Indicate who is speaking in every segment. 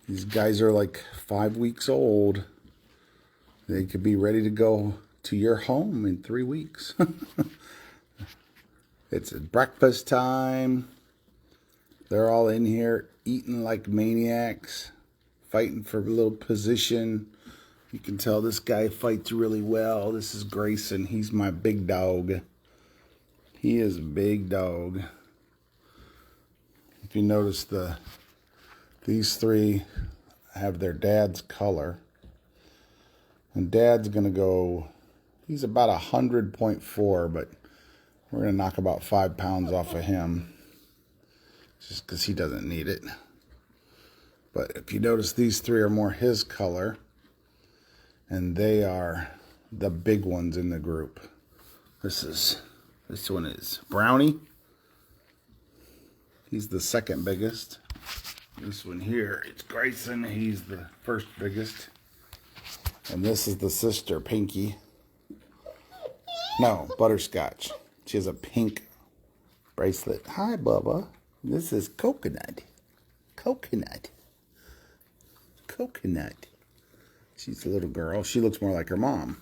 Speaker 1: These guys are like 5 weeks old. They could be ready to go to your home in 3 weeks. It's breakfast time. They're all in here eating like maniacs, fighting for a little position. You can tell this guy fights really well. This is Grayson. He's my big dog. He is a big dog. If you notice, these three have their dad's color. And Dad's going to go, he's about 100.4, but we're going to knock about 5 pounds off of him just because he doesn't need it. But if you notice, these three are more his color, and they are the big ones in the group. This one is Brownie. He's the second biggest. This one here, it's Grayson. He's the first biggest. And this is the sister, Pinky. No, Butterscotch. She has a pink bracelet. Hi, Bubba. This is Coconut. Coconut. Coconut. She's a little girl. She looks more like her mom.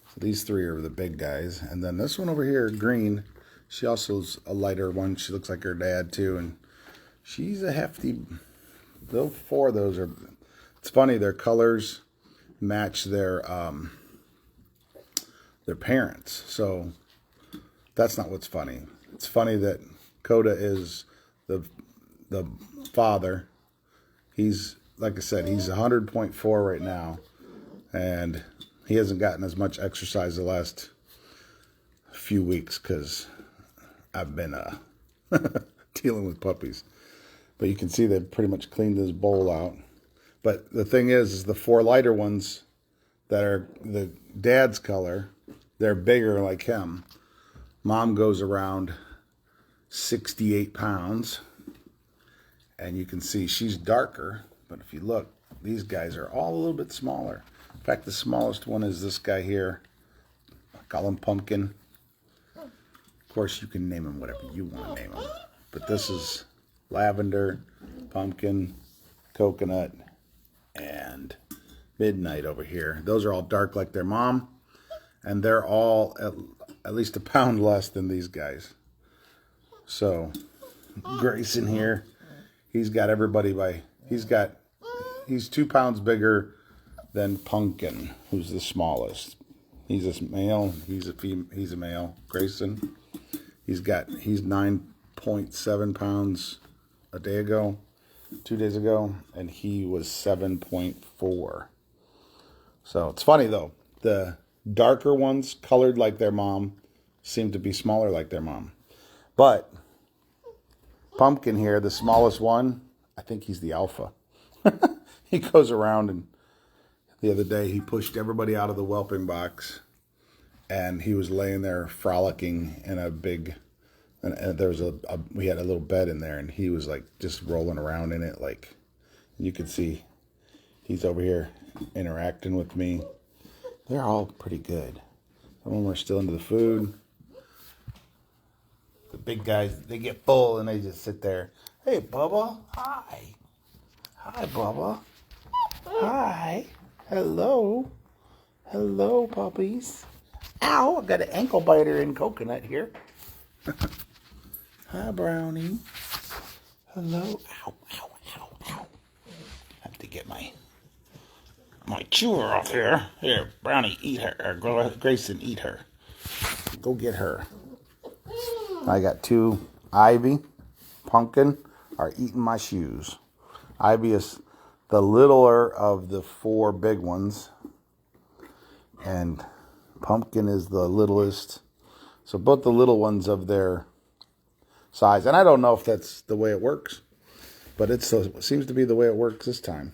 Speaker 1: So these three are the big guys. And then this one over here, Green. She also is a lighter one. She looks like her dad, too. And she's a hefty... Those four of those are... It's funny, their colors match their parents. So that's not what's funny. It's funny that Coda is the father. He's, like I said, he's 100.4 right now, and he hasn't gotten as much exercise the last few weeks because I've been dealing with puppies. But you can see they've pretty much cleaned his bowl out. But the thing is the four lighter ones that are the dad's color, they're bigger like him. Mom goes around 68 pounds. And you can see she's darker. But if you look, these guys are all a little bit smaller. In fact, the smallest one is this guy here. I call him Pumpkin. Of course, you can name him whatever you want to name him. But this is Lavender, Pumpkin, Coconut, and Midnight over here. Those are all dark like their mom, and they're all at least a pound less than these guys. So Grayson here, he's got everybody by, he's 2 pounds bigger than Pumpkin, who's the smallest. He's a male, he's a male. Grayson, he's 9.7 pounds a day ago. 2 days ago, and he was 7.4. So it's funny though, the darker ones colored like their mom seem to be smaller like their mom. But Pumpkin here, the smallest one, I think he's the alpha. He goes around, and the other day he pushed everybody out of the whelping box, and he was laying there frolicking in a big... And there was we had a little bed in there, and he was like just rolling around in it. Like, you could see he's over here interacting with me. They're all pretty good. Some of them are still into the food. The big guys, they get full and they just sit there. Hey, Bubba. Hi. Hi, Bubba. Hi. Hello. Hello, puppies. Ow, I got an ankle biter in Coconut here. Hi, Brownie. Hello. Ow, ow, ow, ow. I have to get my chewer off here. Here, Brownie, eat her. Or Grayson, eat her. Go get her. I got 2. Ivy, Pumpkin are eating my shoes. Ivy is the littler of the 4 big ones. And Pumpkin is the littlest. So both the little ones of their size. And I don't know if that's the way it works, but it seems to be the way it works this time.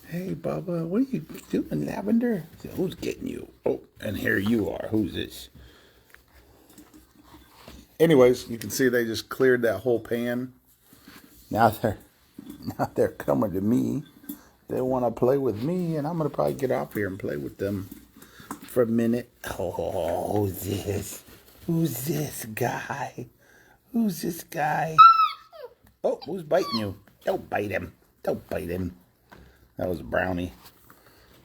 Speaker 1: Hey, Bubba, what are you doing, Lavender? Who's getting you? Oh, and here you are. Who's this? Anyways, you can see they just cleared that whole pan. Now they're coming to me. They want to play with me, and I'm going to probably get off here and play with them for a minute. Oh, who's this? Who's this guy? Who's this guy? Oh, who's biting you? Don't bite him. Don't bite him. That was a brownie.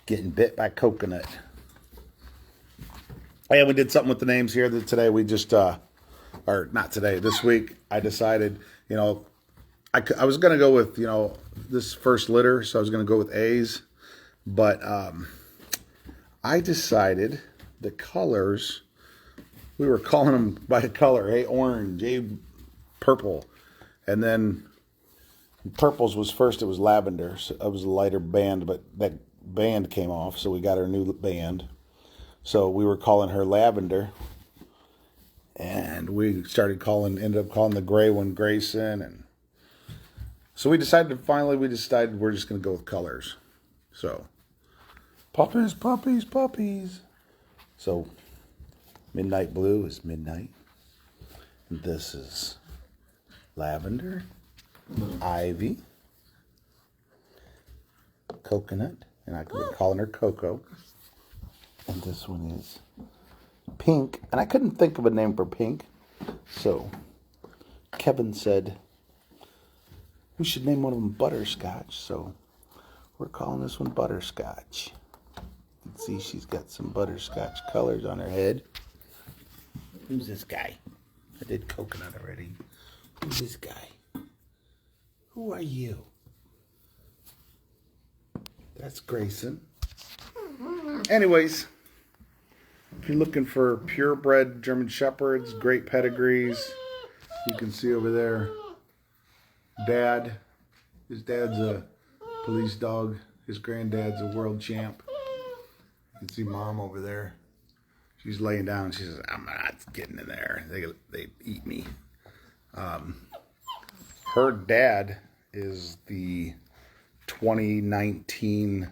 Speaker 1: Getting bit by coconut. Oh, yeah, we did something with the names here today. We just, or not today, this week, I decided, you know, I was going to go with, you know, this first litter, so I was going to go with A's. But I decided the colors, we were calling them by a color, A, orange, A, purple. And then purples was first, it was lavender. So it was a lighter band, but that band came off, so we got our new band. So we were calling her Lavender. And we ended up calling the gray one Grayson. And so we decided we're just going to go with colors. So, puppies, puppies, puppies. So, midnight blue is midnight. And this is lavender, ivy, coconut, and I could be calling her Coco. And this one is pink. And I couldn't think of a name for pink. So, Kevin said, we should name one of them Butterscotch. So, we're calling this one Butterscotch. You can see she's got some butterscotch colors on her head. Who's this guy? I did coconut already. Who's this guy? Who are you? That's Grayson. Anyways, if you're looking for purebred German Shepherds, great pedigrees, you can see over there, his dad's a police dog. His granddad's a world champ. You can see Mom over there. She's laying down. She says, I'm not getting in there. They eat me. Her dad is the 2019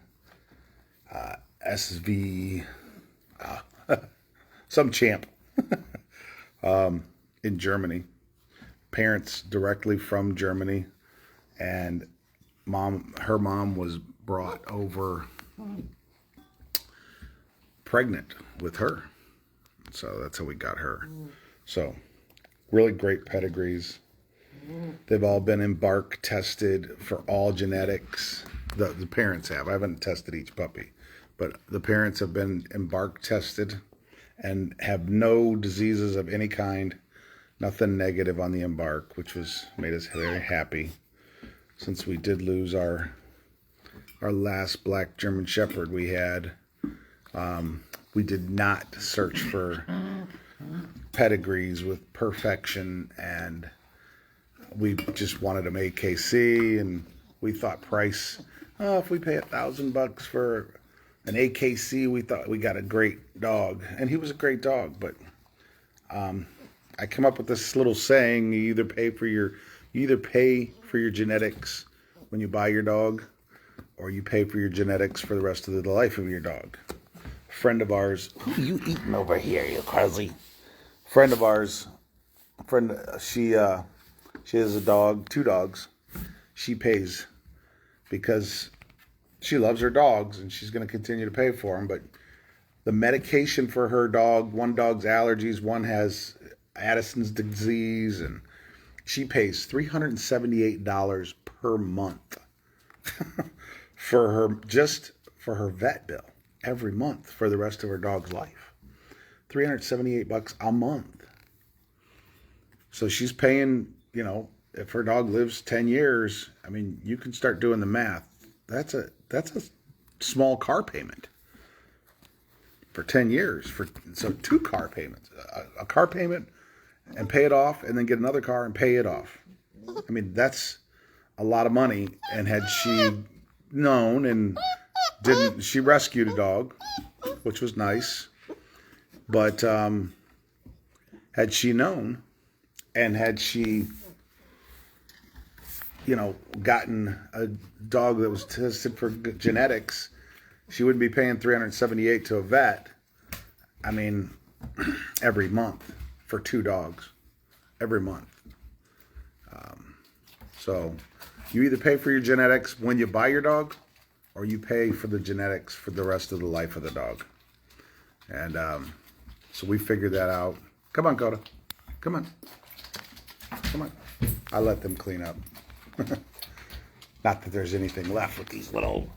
Speaker 1: SV, some champ in Germany. Parents directly from Germany. And her mom was brought over pregnant with her. So that's how we got her. So really great pedigrees. They've all been embark tested for all genetics. The parents have. I haven't tested each puppy. But the parents have been embark tested and have no diseases of any kind. Nothing negative on the embark, which made us very happy. Since we did lose our last black German Shepherd we had, we did not search for pedigrees with perfection, and we just wanted them AKC, and we thought price, if we pay $1,000 for an AKC, we thought we got a great dog, and he was a great dog. But I come up with this little saying: you either pay for your genetics when you buy your dog, or you pay for your genetics for the rest of the life of your dog. A friend of ours, who are you eating over here, you crazy? She has a dog, 2 dogs. She pays because she loves her dogs, and she's going to continue to pay for them. But the medication for her dog, one dog's allergies, one has Addison's disease, and she pays $378 per month for her vet bill every month for the rest of her dog's life. $378 a month. So she's paying, if her dog lives 10 years, I mean, you can start doing the math. That's a small car payment for 10 years. So 2 car payments, a car payment and pay it off, and then get another car and pay it off. I mean, that's a lot of money. And had she known and she rescued a dog, which was nice. But had she known, and had she, gotten a dog that was tested for genetics, she wouldn't be paying $378 to a vet. I mean, every month for 2 dogs, every month. So you either pay for your genetics when you buy your dog, or you pay for the genetics for the rest of the life of the dog. And so we figured that out. Come on, Coda. Come on. I let them clean up. Not that there's anything left with these little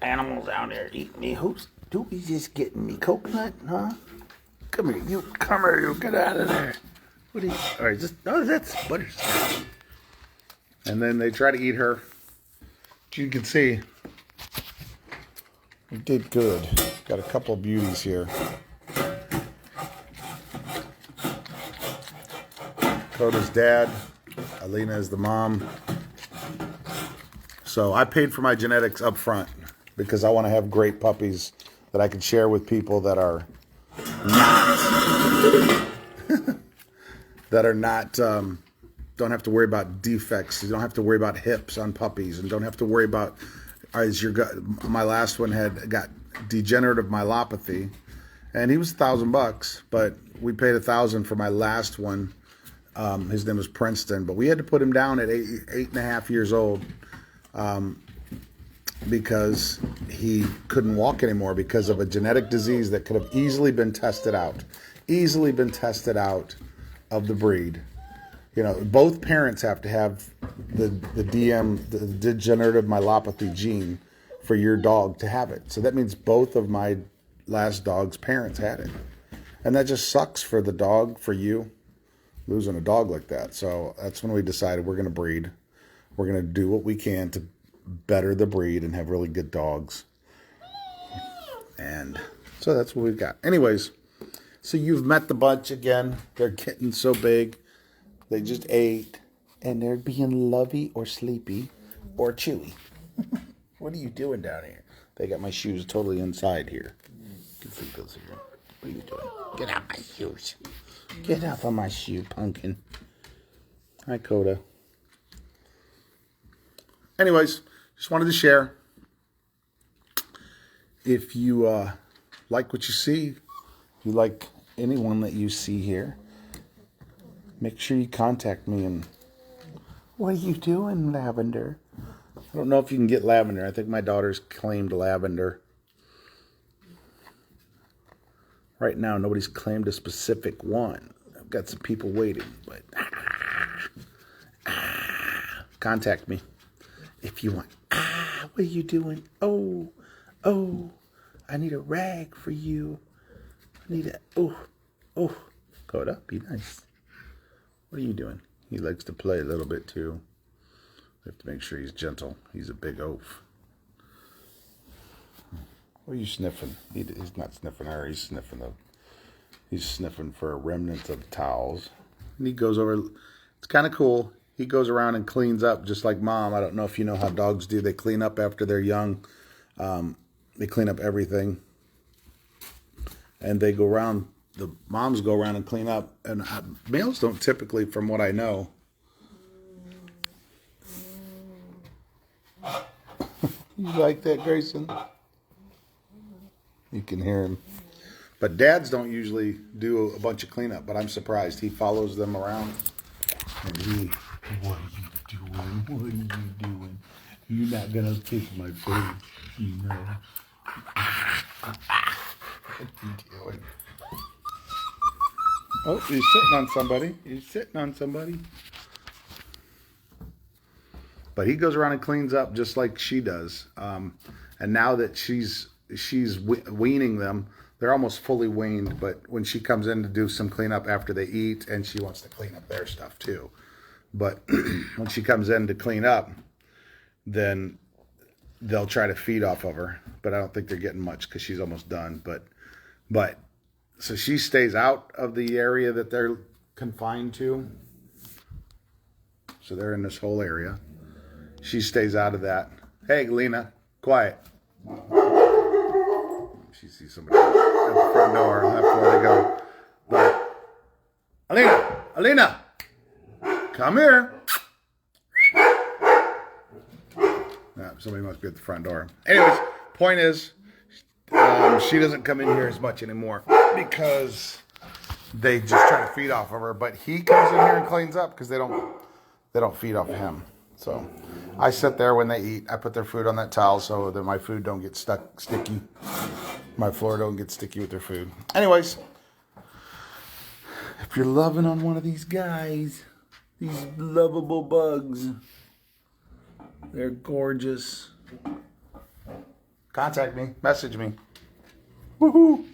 Speaker 1: animals out there eating me. Who's just getting me coconut, huh? Come here, you. Come here, you. Get out of there. What is? All right, that's butterscotch. And then they try to eat her. But you can see, we did good. Got a couple of beauties here. Coda's dad. Alina is the mom. So I paid for my genetics up front because I want to have great puppies that I can share with people that are not don't have to worry about defects. You don't have to worry about hips on puppies, and don't have to worry about my last one got degenerative myelopathy, and he was $1,000, but we paid $1,000 for my last one. His name was Princeton, but we had to put him down at 8.5 years old. Because he couldn't walk anymore because of a genetic disease that could have easily been tested out of the breed. You know, both parents have to have the degenerative myelopathy gene for your dog to have it. So that means both of my last dog's parents had it. And that just sucks for the dog, for you, losing a dog like that. So that's when we decided we're going to breed. We're going to do what we can to better the breed and have really good dogs. And so that's what we've got. Anyways, so you've met the bunch again. They're getting so big. They just ate. And they're being lovey or sleepy or chewy. What are you doing down here? They got my shoes totally inside here. What are you doing? Get out my shoes. Get off of my shoe, pumpkin. Hi, Coda. Anyways, just wanted to share. If you like what you see, if you like anyone that you see here, make sure you contact me. And what are you doing, Lavender? I don't know if you can get lavender. I think my daughter's claimed lavender. Right now, nobody's claimed a specific one. I've got some people waiting, but contact me. If you want, what are you doing? Oh, I need a rag for you. I need Coda, be nice. What are you doing? He likes to play a little bit too. We have to make sure he's gentle. He's a big oaf. What are you sniffing? He's not sniffing her. He's sniffing for a remnant of towels. And he goes over. It's kind of cool. He goes around and cleans up just like Mom. I don't know if you know how dogs do. They clean up after they're young. They clean up everything. And they go around, the moms go around and clean up. And males don't typically, from what I know. You like that, Grayson? You can hear him. But dads don't usually do a bunch of cleanup, but I'm surprised. He follows them around. And what are you doing? What are you doing? You're not going to kiss my face, you know. What are you doing? Oh, you're sitting on somebody. You're sitting on somebody. But he goes around and cleans up just like she does. And now that she's weaning them, they're almost fully weaned. But when she comes in to do some cleanup after they eat, and she wants to clean up their stuff too. But when she comes in to clean up, then they'll try to feed off of her. But I don't think they're getting much because she's almost done. But so she stays out of the area that they're confined to. So they're in this whole area. She stays out of that. Hey, Lena, quiet. She sees somebody at the front door. That's where they go. But Alina, come here. Somebody must be at the front door. Anyways, point is, she doesn't come in here as much anymore because they just try to feed off of her. But he comes in here and cleans up because they don't feed off of him. So I sit there when they eat. I put their food on that towel so that my food don't get sticky. My floor don't get sticky with their food. Anyways, if you're loving on one of these guys, these lovable bugs, They're gorgeous. Contact me. Message me. Woohoo!